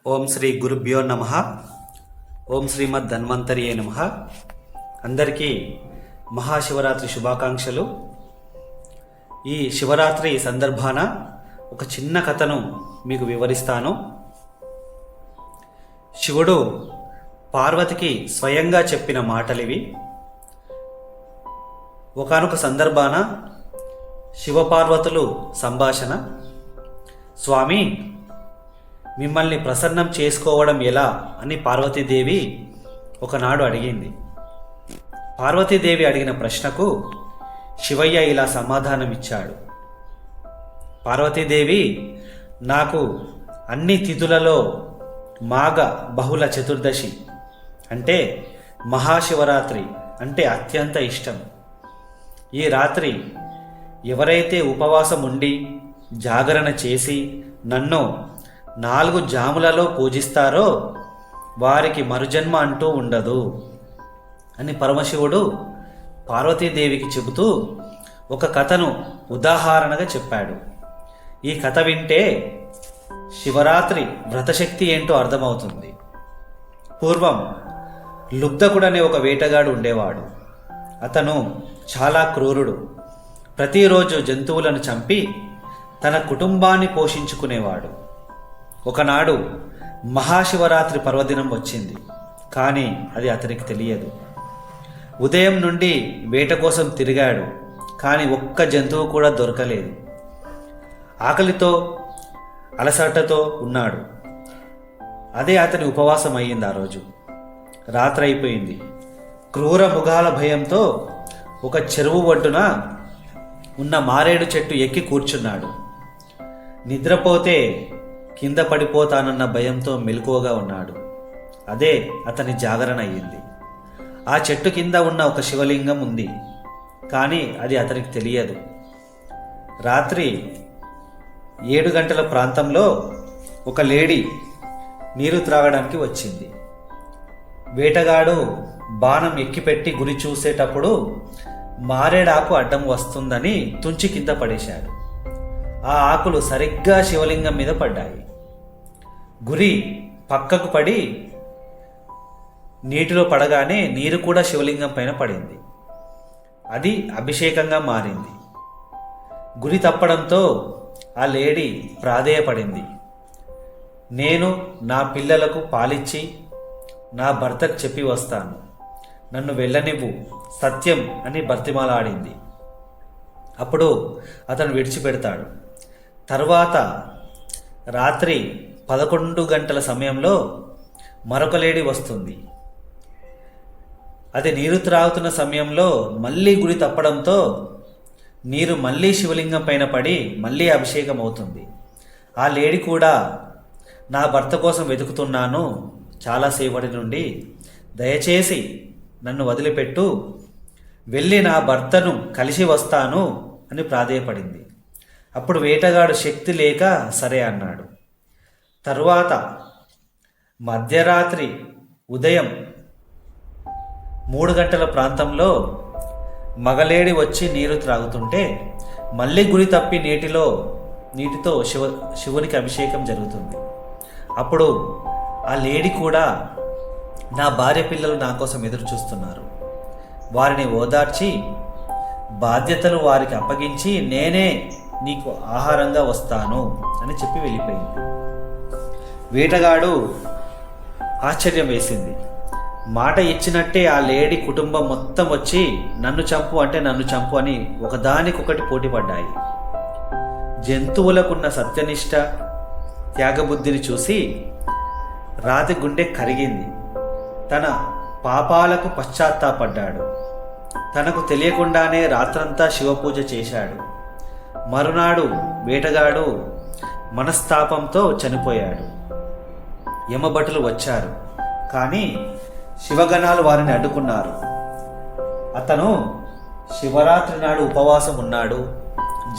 ఓం శ్రీ గురుభ్యో నమః. ఓం శ్రీమద్ ధన్వంతరియే నమః. అందరికీ మహాశివరాత్రి శుభాకాంక్షలు. ఈ శివరాత్రి సందర్భాన ఒక చిన్న కథను మీకు వివరిస్తాను. శివుడు పార్వతికి స్వయంగా చెప్పిన మాటలివి. ఒకానొక సందర్భాన శివపార్వతులు సంభాషణ. స్వామి, మిమ్మల్ని ప్రసన్నం చేసుకోవడం ఎలా అని పార్వతీదేవి ఒకనాడు అడిగింది. పార్వతీదేవి అడిగిన ప్రశ్నకు శివయ్య ఇలా సమాధానమిచ్చాడు. పార్వతీదేవి, నాకు అన్ని తిథులలో మాఘ బహుళ చతుర్దశి అంటే మహాశివరాత్రి అంటే అత్యంత ఇష్టం. ఈ రాత్రి ఎవరైతే ఉపవాసం ఉండి జాగరణ చేసి నన్ను 4 జాములలో పూజిస్తారో వారికి మరుజన్మ అంటూ ఉండదు అని పరమశివుడు పార్వతీదేవికి చెబుతూ ఒక కథను ఉదాహరణగా చెప్పాడు. ఈ కథ వింటే శివరాత్రి వ్రతశక్తి ఏంటో అర్థమవుతుంది. పూర్వం లుబ్ధకుడనే ఒక వేటగాడు ఉండేవాడు. అతను చాలా క్రూరుడు. ప్రతిరోజు జంతువులను చంపి తన కుటుంబాన్ని పోషించుకునేవాడు. ఒకనాడు మహాశివరాత్రి పర్వదినం వచ్చింది. కానీ అది అతనికి తెలియదు. ఉదయం నుండి వేట కోసం తిరిగాడు. కానీ ఒక్క జంతువు కూడా దొరకలేదు. ఆకలితో అలసటతో ఉన్నాడు. అదే అతని ఉపవాసం అయ్యింది. ఆ రోజు రాత్రి అయిపోయింది. క్రూర మృగాల భయంతో ఒక చెరువు ఒడ్డున ఉన్న మారేడు చెట్టు ఎక్కి కూర్చున్నాడు. నిద్రపోతే కింద పడిపోతానన్న భయంతో మెలకువగా ఉన్నాడు. అదే అతని జాగరణ అయ్యింది. ఆ చెట్టు కింద ఉన్న ఒక శివలింగం ఉంది. కానీ అది అతనికి తెలియదు. రాత్రి 7 గంటల ప్రాంతంలో ఒక లేడీ నీరు త్రాగడానికి వచ్చింది. వేటగాడు బాణం ఎక్కిపెట్టి గురి చూసేటప్పుడు మారేడాకు అడ్డం వస్తుందని తుంచి కింద పడేశాడు. ఆ ఆకులు సరిగ్గా శివలింగం మీద పడ్డాయి. గురి పక్కకు పడి నీటిలో పడగానే నీరు కూడా శివలింగం పైన పడింది. అది అభిషేకంగా మారింది. గురి తప్పడంతో ఆ లేడీ ప్రాధేయపడింది. నేను నా పిల్లలకు పాలిచ్చి నా భర్తకు చెప్పి వస్తాను, నన్ను వెళ్ళనివ్వు, సత్యం అని బర్తిమాలాడింది. అప్పుడు అతను విడిచిపెడతాడు. తర్వాత రాత్రి 11 గంటల సమయంలో మరొక లేడీ వస్తుంది. అది నీరు త్రాగుతున్న సమయంలో మళ్ళీ గురి తప్పడంతో నీరు మళ్ళీ శివలింగం పైన పడి మళ్ళీ అభిషేకం అవుతుంది. ఆ లేడీ కూడా నా భర్త కోసం వెతుకుతున్నాను చాలాసేపటి నుండి, దయచేసి నన్ను వదిలిపెట్టు, వెళ్ళి నా భర్తను కలిసి వస్తాను అని ప్రాధేయపడింది. అప్పుడు వేటగాడు శక్తి లేక సరే అన్నాడు. తరువాత మధ్యరాత్రి ఉదయం 3 గంటల ప్రాంతంలో మగలేడి వచ్చి నీరు త్రాగుతుంటే మళ్ళీ గురి తప్పి నీటితో శివునికి అభిషేకం జరుగుతుంది. అప్పుడు ఆ లేడీ కూడా, నా భార్య పిల్లలు నా కోసం ఎదురు చూస్తున్నారు, వారిని ఓదార్చి బాధ్యతలు వారికి అప్పగించి నేనే నీకు ఆహారంగా వస్తాను అని చెప్పి వెళ్ళిపోయింది. వేటగాడు ఆశ్చర్యం వేసింది. మాట ఇచ్చినట్టే ఆ లేడీ కుటుంబం మొత్తం వచ్చి నన్ను చంపు అంటే నన్ను చంపు అని ఒకదానికొకటి పోటీ పడ్డాయి. జంతువులకున్న సత్యనిష్ట, త్యాగబుద్ధిని చూసి రాతి గుండె కరిగింది. తన పాపాలకు పశ్చాత్తాపడ్డాడు. తనకు తెలియకుండానే రాత్రంతా శివపూజ చేశాడు. మరునాడు వేటగాడు మనస్తాపంతో చనిపోయాడు. యమభటులు వచ్చారు. కానీ శివగణాలు వారిని అడ్డుకున్నారు. అతను శివరాత్రి నాడు ఉపవాసం ఉన్నాడు,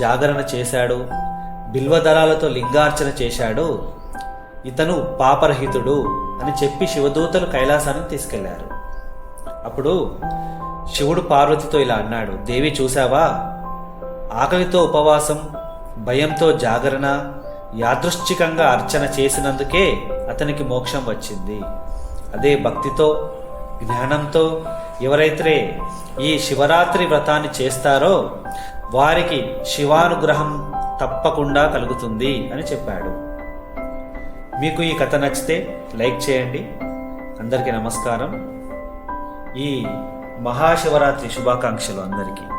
జాగరణ చేశాడు, బిల్వదళాలతో లింగార్చన చేశాడు, ఇతను పాపరహితుడు అని చెప్పి శివదూతలు కైలాసానికి తీసుకెళ్లారు. అప్పుడు శివుడు పార్వతితో ఇలా అన్నాడు, దేవి చూశావా, ఆకలితో ఉపవాసం, భయంతో జాగరణ, యాదృశ్చికంగా అర్చన చేసినందుకే అతనికి మోక్షం వచ్చింది. అదే భక్తితో జ్ఞానంతో ఎవరైతే ఈ శివరాత్రి వ్రతాన్ని చేస్తారో వారికి శివానుగ్రహం తప్పకుండా కలుగుతుంది అని చెప్పాడు. మీకు ఈ కథ నచ్చితే లైక్ చేయండి. అందరికీ నమస్కారం. ఈ మహాశివరాత్రి శుభాకాంక్షలు అందరికీ.